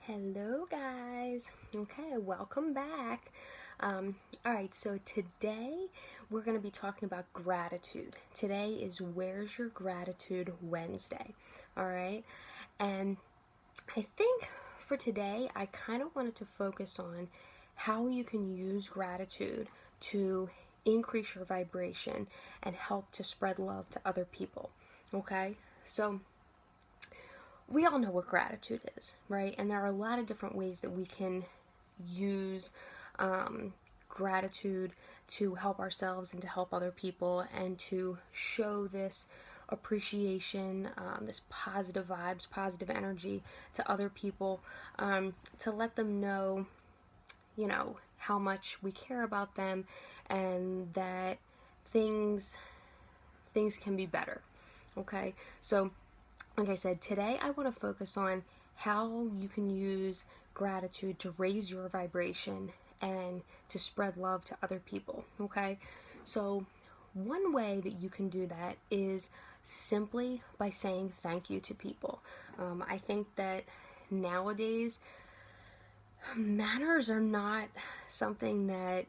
Hello, guys. Okay, welcome back. All right, so today we're going to be talking about gratitude. Today is Where's Your Gratitude Wednesday. All right, and I think for today I kind of wanted to focus on how you can use gratitude to increase your vibration and help to spread love to other people. Okay, so we all know what gratitude is, right? And there are a lot of different ways that we can use gratitude to help ourselves and to help other people and to show this appreciation, this positive vibes, positive energy to other people, to let them know, how much we care about them and that things things can be better. Okay, so like I said, today I want to focus on how you can use gratitude to raise your vibration and to spread love to other people. Okay, so one way that you can do that is simply by saying thank you to people. I think that nowadays manners are not something that,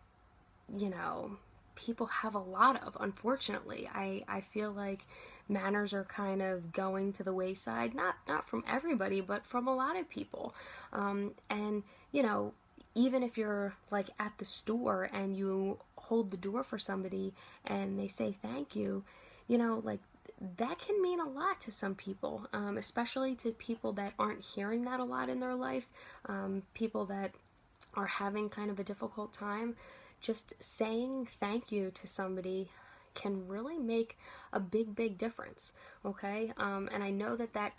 you know, people have a lot of, unfortunately. I feel like manners are kind of going to the wayside, not from everybody, but from a lot of people. And even if you're like at the store and you hold the door for somebody and they say thank you, like that can mean a lot to some people, especially to people that aren't hearing that a lot in their life, people that are having kind of a difficult time. Just saying thank you to somebody can really make a big difference. Okay, and I know that that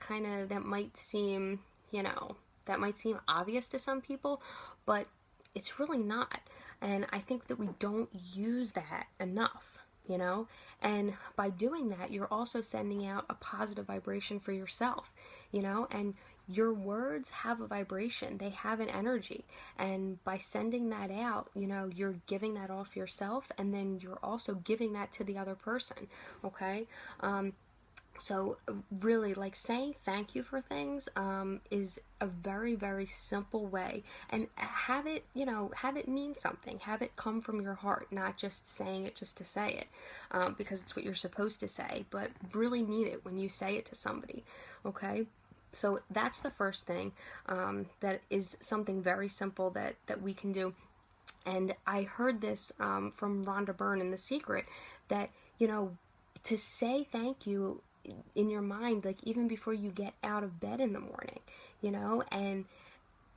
might seem, that might seem obvious to some people, but it's really not. And I think that we don't use that enough, and by doing that you're also sending out a positive vibration for yourself, and your words have a vibration, they have an energy, and by sending that out, you're giving that off yourself, and then you're also giving that to the other person. Okay, so really, like, saying thank you for things is a very simple way, and have it mean something, have it come from your heart, not just saying it just to say it, because it's what you're supposed to say, but really mean it when you say it to somebody. Okay, so that's the first thing, that is something very simple that we can do. And I heard this from Rhonda Byrne in The Secret, that to say thank you in your mind, like even before you get out of bed in the morning, and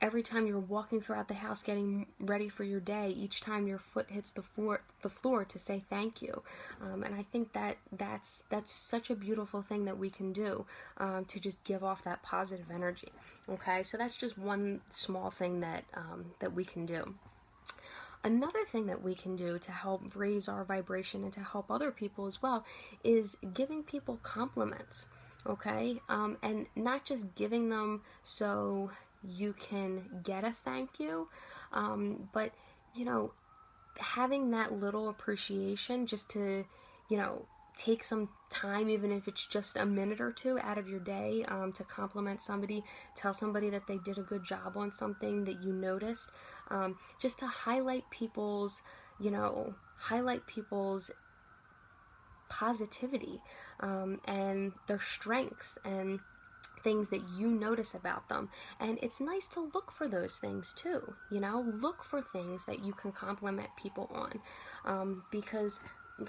every time you're walking throughout the house getting ready for your day, each time your foot hits the floor to say thank you. And I think that's such a beautiful thing that we can do, to just give off that positive energy. Okay, so that's just one small thing that we can do. Another thing that we can do to help raise our vibration and to help other people as well is giving people compliments. Okay, and not just giving them so you can get a thank you, but having that little appreciation just to, take some time, even if it's just a minute or two out of your day, to compliment somebody, tell somebody that they did a good job on something that you noticed, just to highlight people's positivity, and their strengths and things that you notice about them. And it's nice to look for those things too, look for things that you can compliment people on, because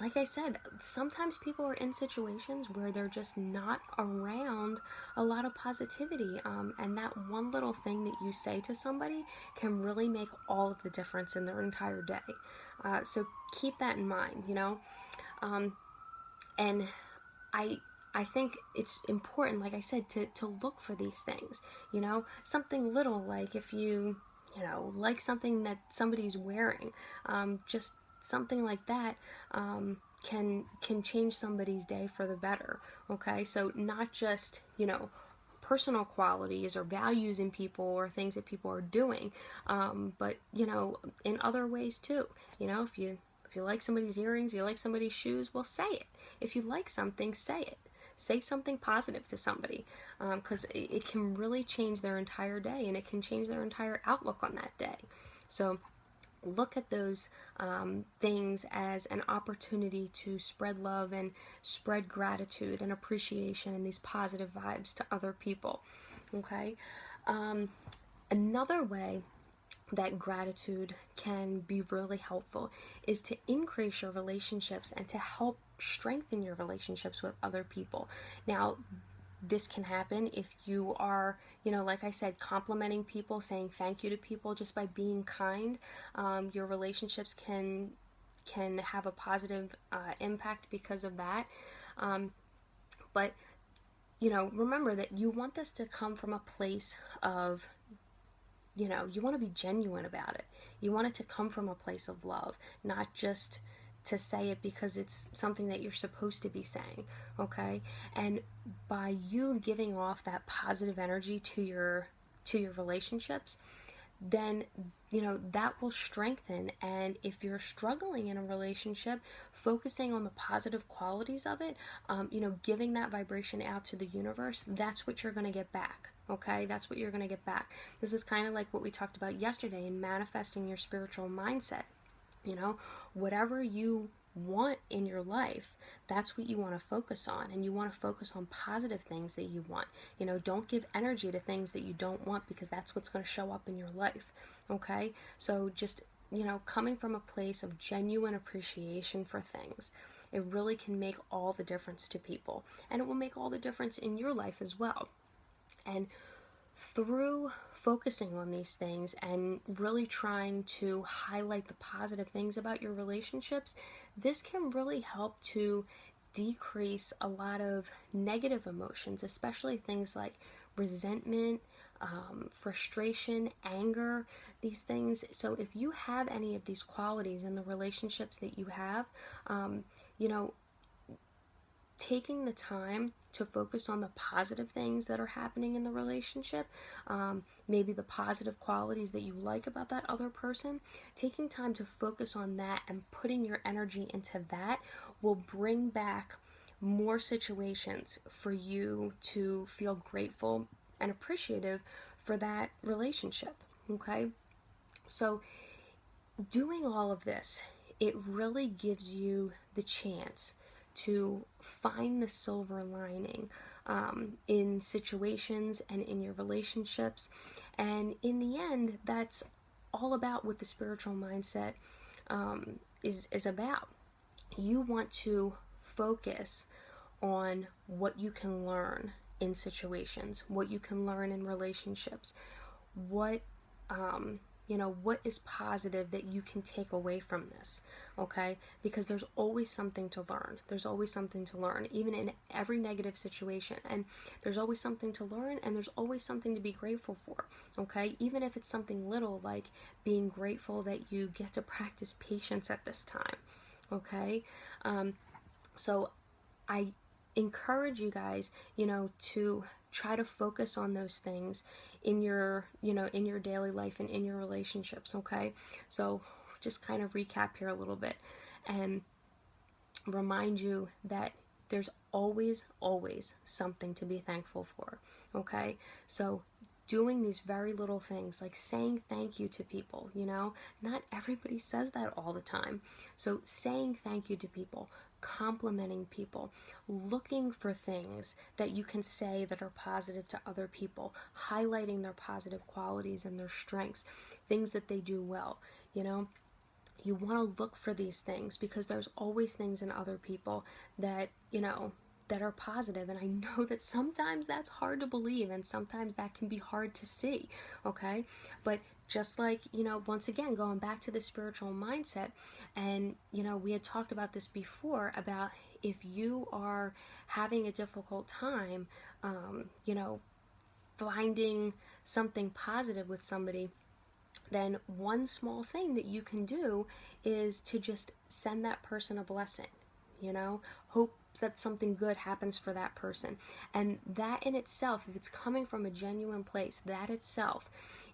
like I said, sometimes people are in situations where they're just not around a lot of positivity, and that one little thing that you say to somebody can really make all of the difference in their entire day. So keep that in mind, and I I think it's important, like I said, to look for these things. Something little, like if like something that somebody's wearing, just something like that, can change somebody's day for the better. Okay, so not just personal qualities or values in people or things that people are doing, but in other ways too. If you like somebody's earrings, you like somebody's shoes, well, say it. If you like something, say it. say something positive to somebody, because it can really change their entire day, and it can change their entire outlook on that day. So look at those things as an opportunity to spread love and spread gratitude and appreciation and these positive vibes to other people. Okay. Another way that gratitude can be really helpful is to increase your relationships and to help strengthen your relationships with other people. Now, this can happen if you are, like I said, complimenting people, saying thank you to people just by being kind. Your relationships can have a positive impact because of that. But remember that you want this to come from a place of, you want to be genuine about it. You want it to come from a place of love, not just to say it because it's something that you're supposed to be saying, okay? And by you giving off that positive energy to your relationships, then that will strengthen. And if you're struggling in a relationship, focusing on the positive qualities of it, giving that vibration out to the universe, that's what you're going to get back. Okay, that's what you're going to get back. This is kind of like what we talked about yesterday in manifesting your spiritual mindset. Whatever you want in your life, that's what you want to focus on. And you want to focus on positive things that you want. Don't give energy to things that you don't want, because that's what's going to show up in your life. Okay, so just coming from a place of genuine appreciation for things, it really can make all the difference to people, and it will make all the difference in your life as well. And through focusing on these things and really trying to highlight the positive things about your relationships, this can really help to decrease a lot of negative emotions, especially things like resentment, frustration, anger, these things. So if you have any of these qualities in the relationships that you have, taking the time to focus on the positive things that are happening in the relationship, maybe the positive qualities that you like about that other person, taking time to focus on that and putting your energy into that will bring back more situations for you to feel grateful and appreciative for that relationship. Okay? So doing all of this, it really gives you the chance to find the silver lining in situations and in your relationships. And in the end, that's all about what the spiritual mindset is about. You want to focus on what you can learn in situations, what you can learn in relationships, what what is positive that you can take away from this, okay? Because there's always something to learn. There's always something to learn, even in every negative situation. And there's always something to learn, and there's always something to be grateful for, okay? Even if it's something little, like being grateful that you get to practice patience at this time, okay? So I encourage you guys, to try to focus on those things in your, in your daily life and in your relationships, okay? So just kind of recap here a little bit and remind you that there's always something to be thankful for, okay? So doing these very little things like saying thank you to people, not everybody says that all the time. So saying thank you to people, complimenting people, looking for things that you can say that are positive to other people, highlighting their positive qualities and their strengths, things that they do well, You want to look for these things because there's always things in other people that, that are positive. And I know that sometimes that's hard to believe and sometimes that can be hard to see, okay? But just like, once again, going back to the spiritual mindset, and, we had talked about this before about if you are having a difficult time, finding something positive with somebody, then one small thing that you can do is to just send that person a blessing, hope that something good happens for that person. And that in itself, if it's coming from a genuine place, that itself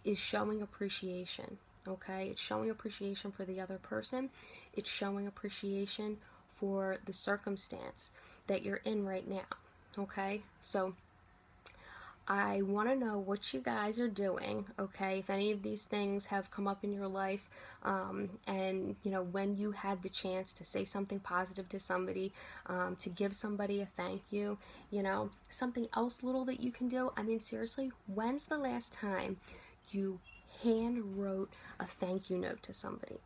is showing appreciation, okay? It's showing appreciation for the other person. It's showing appreciation for the circumstance that you're in right now, Okay, so I want to know what you guys are doing, okay? If any of these things have come up in your life, and when you had the chance to say something positive to somebody, to give somebody a thank you, something else little that you can do. I mean, seriously, when's the last time you hand wrote a thank you note to somebody?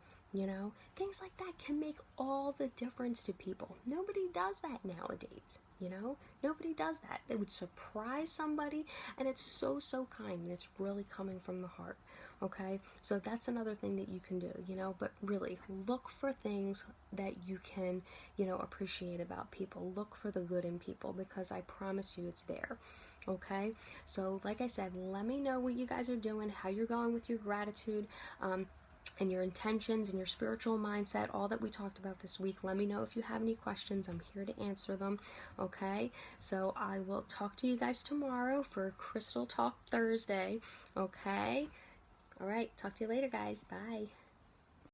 Things like that can make all the difference to people. Nobody does that nowadays. Nobody does that. They would surprise somebody, and it's so, so kind, and it's really coming from the heart. Okay, so that's another thing that you can do. But really look for things that you can appreciate about people. Look for the good in people, because I promise you it's there. Okay, so like I said, let me know what you guys are doing, how you're going with your gratitude, and your intentions and your spiritual mindset, all that we talked about this week. Let me know if you have any questions. I'm here to answer them. Okay, so I will talk to you guys tomorrow for Crystal Talk Thursday. Okay, all right, talk to you later, guys. Bye.